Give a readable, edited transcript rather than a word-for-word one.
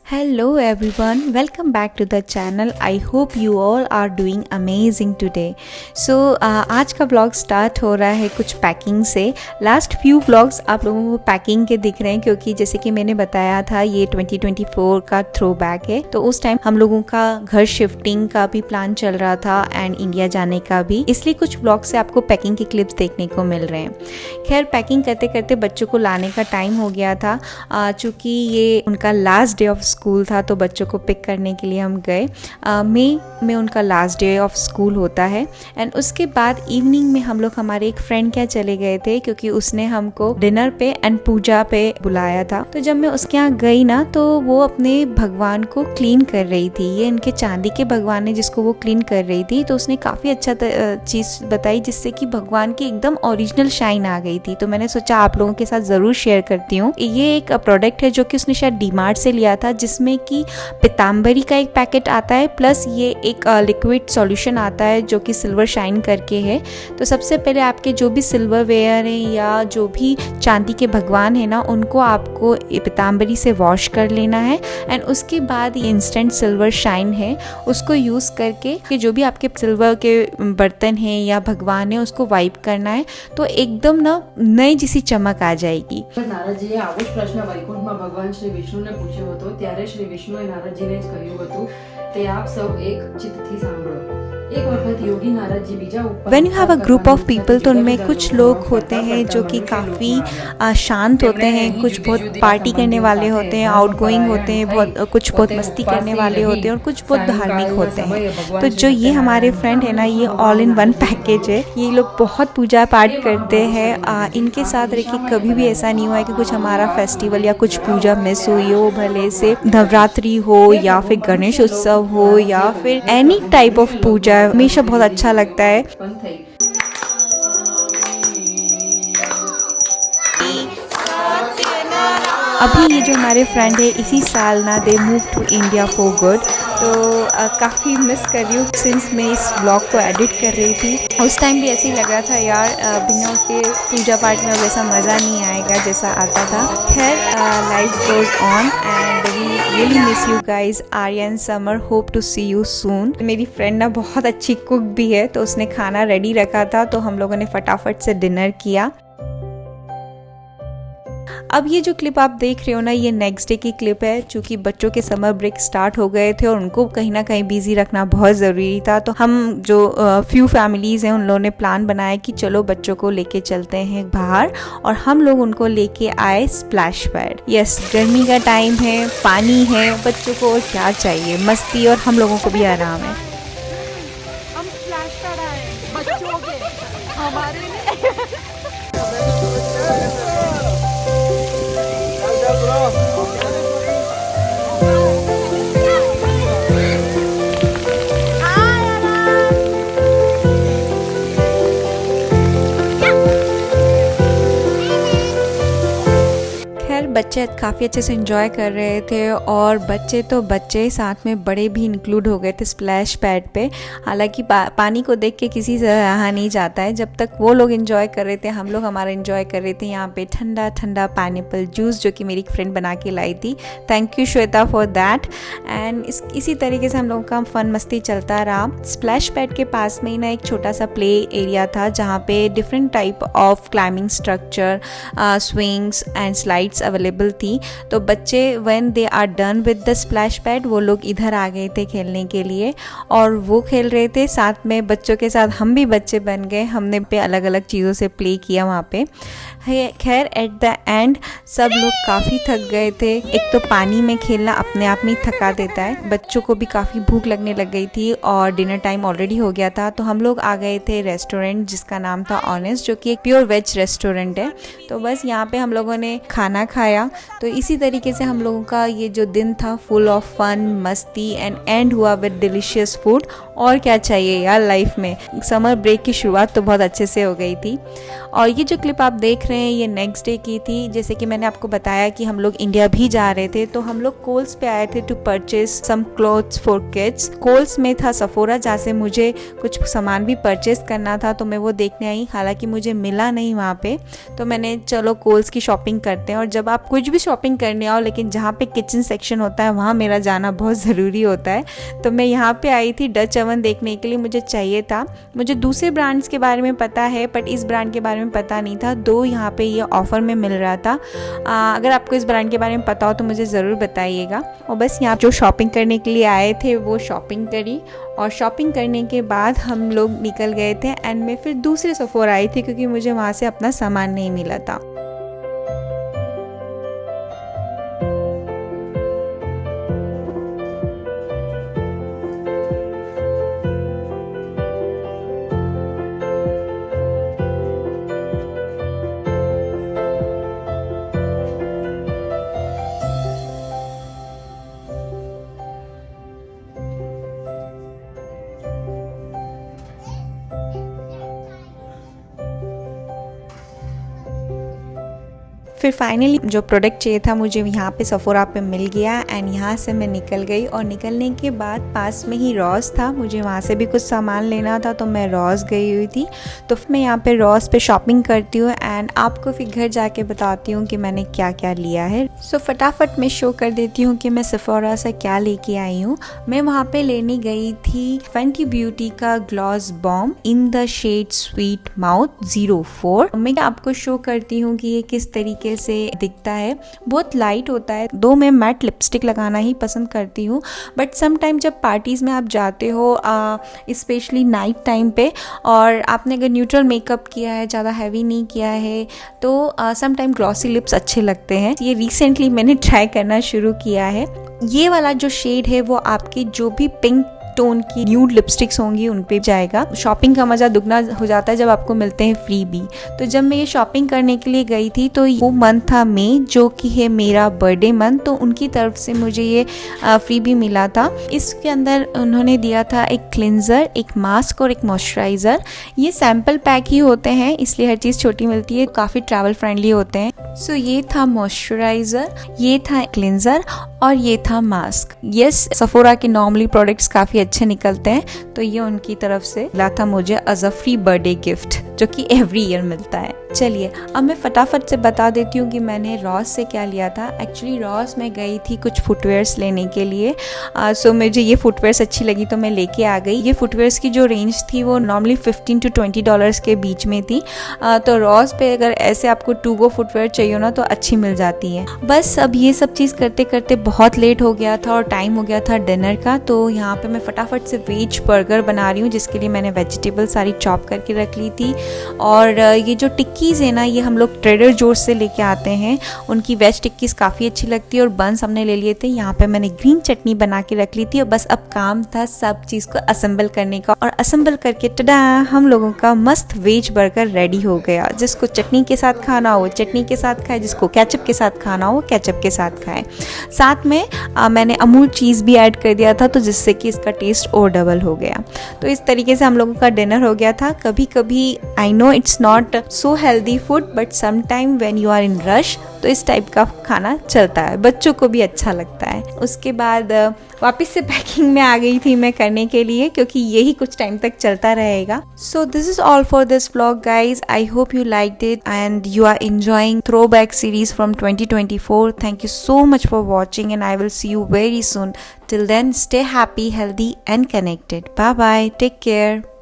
Hello everyone, welcome back to the channel. I hope you all are doing amazing today. So आज का vlog start हो रहा है कुछ पैकिंग से। लास्ट फ्यू व्लॉग्स आप लोगों को पैकिंग के दिख रहे हैं क्योंकि जैसे कि मैंने बताया था ये 2024 का थ्रो बैक है। तो उस टाइम हम लोगों का घर शिफ्टिंग का भी प्लान चल रहा था एंड इंडिया जाने का भी, इसलिए कुछ व्लॉग से आपको पैकिंग के क्लिप्स देखने को मिल रहे हैं। खैर पैकिंग करते करते बच्चों को लाने का टाइम हो गया था। चूँकि ये उनका लास्ट डे ऑफ स्कूल था तो बच्चों को पिक करने के लिए हम गए। मई में उनका लास्ट डे ऑफ स्कूल होता है एंड उसके बाद इवनिंग में हम लोग हमारे एक फ्रेंड के यहाँ चले गए थे क्योंकि उसने हमको डिनर पे एंड पूजा पे बुलाया था। तो जब मैं उसके यहाँ गई ना तो वो अपने भगवान को क्लीन कर रही थी। ये इनके चांदी के भगवान है जिसको वो क्लीन कर रही थी। तो उसने काफ़ी अच्छा चीज़ बताई जिससे कि भगवान की एकदम ओरिजिनल शाइन आ गई थी। तो मैंने सोचा आप लोगों के साथ ज़रूर शेयर करती हूँ। ये एक प्रोडक्ट है जो कि उसने शायद डीमार्ट से लिया था, जिसमें कि पीताम्बरी का एक पैकेट आता है प्लस ये एक लिक्विड सॉल्यूशन आता है जो कि सिल्वर शाइन करके है। तो सबसे पहले आपके जो भी सिल्वर वेयर हैं या जो भी चांदी के भगवान है ना, उनको आपको पीताम्बरी से वॉश कर लेना है एंड उसके बाद ये इंस्टेंट सिल्वर शाइन है उसको यूज़ करके कि जो भी आपके सिल्वर के बर्तन हैं या भगवान है उसको वाइप करना है तो एकदम ना नई जैसी चमक आ जाएगी। નારદજીએ આવો જ પ્રશ્ન વૈકુંઠમાં ભગવાન શ્રી વિષ્ણુને પૂછ્યો હતો ત્યારે શ્રી વિષ્ણુએ નારદજીને જ કહ્યું હતું તે આપ સૌ એક ચિત્તથી સાંભળો। एक वक्त योगी नारद जी बीजा ऊपर When you have a group of people तो उनमें कुछ लोग होते हैं जो कि काफ़ी शांत होते हैं, कुछ बहुत पार्टी करने वाले होते हैं, आउटगोइंग होते हैं, कुछ बहुत मस्ती करने वाले होते हैं और कुछ बहुत धार्मिक होते हैं। तो जो ये हमारे फ्रेंड है ना, ये ऑल इन वन पैकेज है। ये लोग बहुत पूजा पाठ करते हैं। इनके साथ रह के कभी भी ऐसा नहीं हुआ है कि कुछ हमारा फेस्टिवल या कुछ पूजा मिस हुई हो, भले से नवरात्रि हो या फिर गणेश उत्सव हो या फिर एनी टाइप ऑफ पूजा, हमेशा बहुत अच्छा लगता है। अभी ये जो हमारे फ्रेंड है इसी साल ना they move to India for good. तो काफ़ी मिस कर रही हूँ सिंस मैं इस ब्लॉग को एडिट कर रही थी। उस टाइम भी ऐसे ही लग रहा था यार बिना उसके पूजा पाठ में वैसा मज़ा नहीं आएगा जैसा आता था। खैर life goes on and we really miss you guys. Arya and Samar hope to see you soon. मेरी फ्रेंड ना बहुत अच्छी कुक भी है तो उसने खाना रेडी रखा था तो हम लोगों ने फटाफट से डिनर किया। अब ये जो क्लिप आप देख रहे हो ना, ये नेक्स्ट डे की क्लिप है। चूँकि बच्चों के समर ब्रेक स्टार्ट हो गए थे और उनको कहीं ना कहीं बिजी रखना बहुत ज़रूरी था। तो हम जो फ्यू फैमिलीज़ हैं उन लोगों ने प्लान बनाया कि चलो बच्चों को लेके चलते हैं बाहर और हम लोग उनको लेके आए स्प्लैश पैड। यस, गर्मी का टाइम है, पानी है, बच्चों को और क्या चाहिए, मस्ती और हम लोगों को भी आराम है। हम स्प्लैश पैड आए बच्चों के, हमारे बच्चे काफ़ी अच्छे से एंजॉय कर रहे थे और बच्चे तो बच्चे साथ में बड़े भी इंक्लूड हो गए थे स्प्लैश पैड पे। हालांकि पानी को देख के किसी से रहा नहीं जाता है। जब तक वो लोग एंजॉय कर रहे थे हम लोग हमारा एंजॉय कर रहे थे। यहाँ पे ठंडा ठंडा पाइनएप्पल जूस जो कि मेरी फ्रेंड बना के लाई थी, thank you Shweta for that. And इसी तरीके से हम लोगों का फन मस्ती चलता रहा। स्प्लैश पैड के पास में ही ना एक छोटा सा प्ले एरिया था जहाँ पे different type of climbing structure, swings and slides available थी। तो बच्चे when they are done with the splash pad वो लोग इधर आ गए थे खेलने के लिए और वो खेल रहे थे साथ में बच्चों के साथ। हम भी बच्चे बन गए, हमने पे अलग अलग चीज़ों से प्ले किया वहाँ पे। खैर एट द एंड सब लोग काफ़ी थक गए थे। एक तो पानी में खेलना अपने आप में ही थका देता है। बच्चों को भी काफ़ी भूख लगने लग गई थी और डिनर टाइम ऑलरेडी हो गया था। तो हम लोग आ गए थे रेस्टोरेंट जिसका नाम था ऑनेस्ट, जो कि एक प्योर वेज रेस्टोरेंट है। तो बस यहाँ पे हम लोगों ने खाना खाया। तो इसी तरीके से हम लोगों का ये जो दिन था फुल ऑफ फन, मस्ती एंड हुआ विद डिलीशियस फूड। और क्या चाहिए यार लाइफ में। समर ब्रेक की शुरुआत तो बहुत अच्छे से हो गई थी। और ये जो क्लिप आप देख रहे हैं ये नेक्स्ट डे की थी। जैसे कि मैंने आपको बताया कि हम लोग इंडिया भी जा रहे थे तो हम लोग कोल्स पे आए थे to purchase some clothes for kids. Coles में था सफोरा जहाँ से मुझे कुछ सामान भी परचेज करना था तो मैं वो देखने आई। हालांकि मुझे मिला नहीं वहाँ पे, तो मैंने चलो कोल्स की शॉपिंग करते हैं। और जब आप कोई कुछ भी शॉपिंग करने आओ, लेकिन जहाँ पे किचन सेक्शन होता है वहाँ मेरा जाना बहुत ज़रूरी होता है। तो मैं यहाँ पे आई थी डच ओवन देखने के लिए, मुझे चाहिए था। मुझे दूसरे ब्रांड्स के बारे में पता है बट इस ब्रांड के बारे में पता नहीं था, दो यहाँ पे ये ऑफ़र में मिल रहा था। अगर आपको इस ब्रांड के बारे में पता हो तो मुझे ज़रूर बताइएगा। और बस यहाँ जो शॉपिंग करने के लिए आए थे वो शॉपिंग करी, और शॉपिंग करने के बाद हम लोग निकल गए थे एंड मैं फिर दूसरे सफोरा आई थी क्योंकि मुझे वहाँ से अपना सामान नहीं मिला था। फिर फाइनली जो प्रोडक्ट चाहिए था मुझे यहाँ पे सफोरा पे मिल गया एंड यहाँ से मैं निकल गई। और निकलने के बाद पास में ही रॉस था, मुझे वहाँ से भी कुछ सामान लेना था तो मैं रॉस गई हुई थी। तो फिर मैं यहाँ पे रॉस पे शॉपिंग करती हूँ एंड आपको फिर घर जाके बताती हूँ कि मैंने क्या क्या लिया है। सो फटाफट मैं शो कर देती हूँ कि मैं सफोरा से क्या लेके आई हूँ। मैं वहाँ पे लेने गई थी फैंटी ब्यूटी का gloss bomb in the shade sweet mouth 04। मैं आपको शो करती हूँ कि ये किस तरीके से दिखता है। बहुत लाइट होता है, दो मैं मैट लिपस्टिक लगाना ही पसंद करती हूँ बट सम टाइम जब पार्टीज़ में आप जाते हो स्पेशली नाइट टाइम पे और आपने अगर न्यूट्रल मेकअप किया है, ज़्यादा हैवी नहीं किया है तो सम टाइम ग्लॉसी लिप्स अच्छे लगते हैं। ये रिसेंटली मैंने ट्राई करना शुरू किया है। ये वाला जो शेड है वो आपकी जो भी पिंक टोन की न्यूड लिपस्टिक्स होंगी उन पे जाएगा। शॉपिंग का मज़ा दुगना हो जाता है जब आपको मिलते हैं फ्री भी। तो जब मैं ये शॉपिंग करने के लिए गई थी तो वो मंथ था मई, जो कि है मेरा बर्थडे मंथ, तो उनकी तरफ से मुझे ये फ्री भी मिला था। इसके अंदर उन्होंने दिया था एक क्लिंजर, एक मास्क और एक मॉइस्चराइज़र। ये सैम्पल पैक ही होते हैं इसलिए हर चीज़ छोटी मिलती है, काफ़ी ट्रैवल फ्रेंडली होते हैं। सो ये था मॉइस्चराइज़र, ये था क्लिंजर और ये था मास्क। यस, सफोरा के नॉर्मली प्रोडक्ट्स काफ़ी अच्छे निकलते हैं तो ये उनकी तरफ से मिला था मुझे as a free birthday gift, जो कि एवरी ईयर मिलता है। चलिए अब मैं फटाफट से बता देती हूँ कि मैंने रॉस से क्या लिया था। एक्चुअली रॉस में गई थी कुछ फुटवेयर्स लेने के लिए। सो मुझे ये फुटवेयर्स अच्छी लगी तो मैं लेके आ गई। ये फुटवेयर्स की जो रेंज थी वो नॉर्मली $15 to $20 के बीच में थी। तो रॉस पे अगर ऐसे आपको 2 फुटवेयर चाहिए ना तो अच्छी मिल जाती है। बस अब ये सब चीज़ करते करते बहुत लेट हो गया था और टाइम हो गया था डिनर का। तो यहाँ पे मैं फटाफट से वेज बर्गर बना रही हूँ जिसके लिए मैंने वेजिटेबल सारी चॉप करके रख ली थी। और ये जो टिक्कीज़ है ना ये हम लोग ट्रेडर जोर्स से लेके आते हैं, उनकी वेज टिक्कीज़ काफ़ी अच्छी लगती है। और बंस हमने ले लिए थे। यहाँ पे मैंने ग्रीन चटनी बना के रख ली थी और बस अब काम था सब चीज़ को असेंबल करने का। और असेंबल करके टडा, हम लोगों का मस्त वेज बर्गर रेडी हो गया। जिसको चटनी के साथ खाना हो चटनी के साथ खाए, जिसको केचप के साथ खाना हो केचप के साथ खाए। साथ में मैंने अमूल चीज़ भी ऐड कर दिया था तो जिससे कि इसका टेस्ट और डबल हो गया। तो इस तरीके से हम लोगों का डिनर हो गया था। कभी कभी I know it's not so healthy food but some time when you are in rush तो इस टाइप का खाना चलता है, बच्चों को भी अच्छा लगता है। उसके बाद वापस से पैकिंग में आ गई थी मैं करने के लिए क्योंकि यही कुछ टाइम तक चलता रहेगा। So this is all for this vlog guys. I hope you liked it and you are enjoying throwback series from 2024. Thank you so much for watching and I will see you very soon. Till then, stay happy, healthy and connected. Bye bye. Take care.